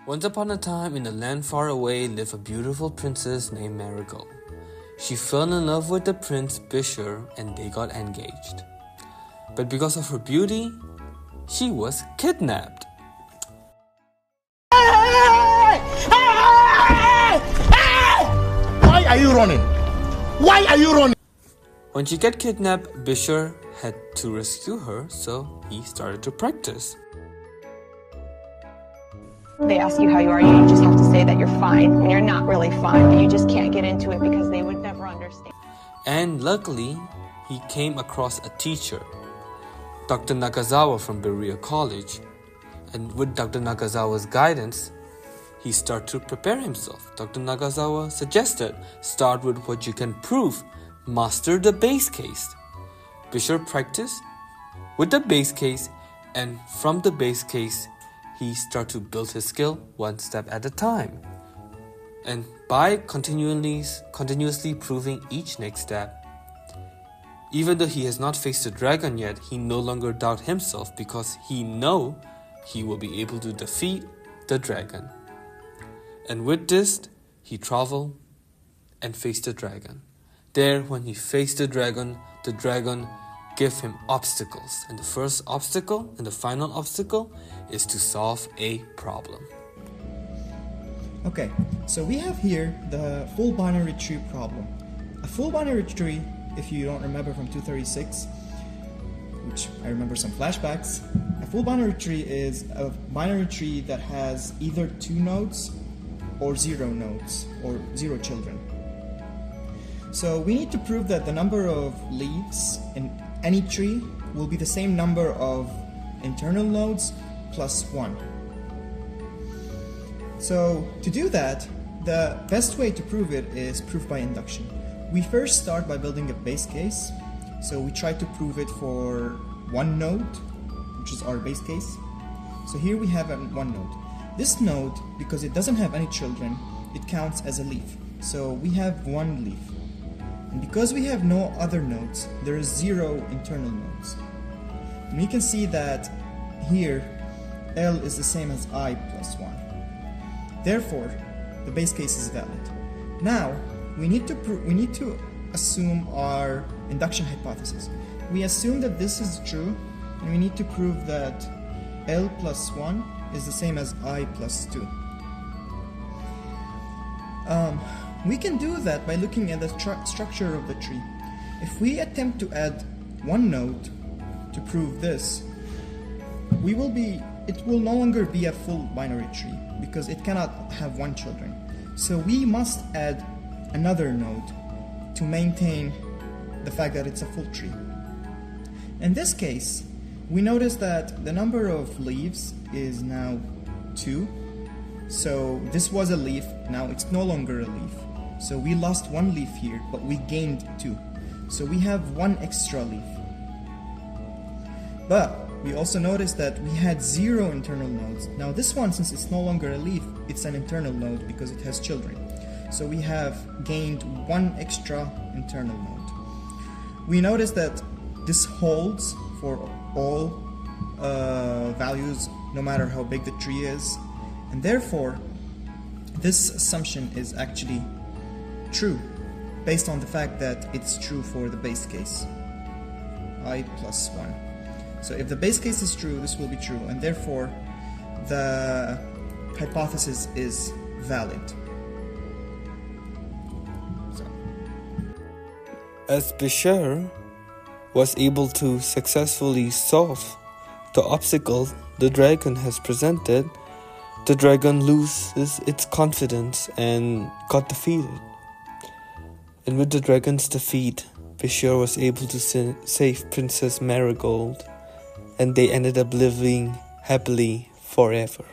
Once upon a time, in a land far away, lived a beautiful princess named Marigold. She fell in love with the prince Besher and they got engaged. But because of her beauty, she was kidnapped. Why are you running? Why are you running? When she got kidnapped, Besher had to rescue her, so he started to practice. They ask you how you are, you just have to say that you're fine when you're not really fine, but you just can't get into it because they would never understand. And luckily, he came across a teacher, Dr. Nakazawa from Berea College. And with Dr. Nakazawa's guidance, he started to prepare himself. Dr. Nakazawa suggested, start with what you can prove, master the base case. Besher practiced with the base case, and from the base case, he started to build his skill one step at a time. And by continuously proving each next step, even though he has not faced the dragon yet, he no longer doubts himself because he knows he will be able to defeat the dragon. And with this, he traveled and faced the dragon. There, when he faced the dragon gave him obstacles. And the first obstacle and the final obstacle is to solve a problem. Okay, so we have here the full binary tree problem. A full binary tree, if you don't remember from 236, which I remember some flashbacks, a full binary tree is a binary tree that has either 2 nodes or 0 nodes or 0 children. So we need to prove that the number of leaves in any tree will be the same number of internal nodes plus 1. So to do that, the best way to prove it is proof by induction. We first start by building a base case. So we try to prove it for 1 node, which is our base case. So here we have 1 node. This node, because it doesn't have any children, it counts as a leaf. So we have 1 leaf. And because we have no other nodes, there is 0 internal nodes. And we can see that here, L is the same as I plus 1. Therefore, the base case is valid. Now, we need to assume our induction hypothesis. We assume that this is true, and we need to prove that L plus 1 is the same as I plus 2. We can do that by looking at the structure of the tree. If we attempt to add 1 node to prove this, it will no longer be a full binary tree because it cannot have 1 children. So we must add another node to maintain the fact that it's a full tree. In this case, we notice that the number of leaves is now 2. So this was a leaf, now it's no longer a leaf. So we lost 1 leaf here, but we gained 2. So we have 1 extra leaf. But we also noticed that we had 0 internal nodes. Now this one, since it's no longer a leaf, it's an internal node because it has children. So we have gained 1 extra internal node. We noticed that this holds for all values, no matter how big the tree is. And therefore, this assumption is actually true, based on the fact that it's true for the base case, I plus 1. So if the base case is true, this will be true, and therefore the hypothesis is valid. As Besher was able to successfully solve the obstacle the dragon has presented, the dragon loses its confidence and got defeated. And with the dragon's defeat, Besher was able to save Princess Marigold, and they ended up living happily forever.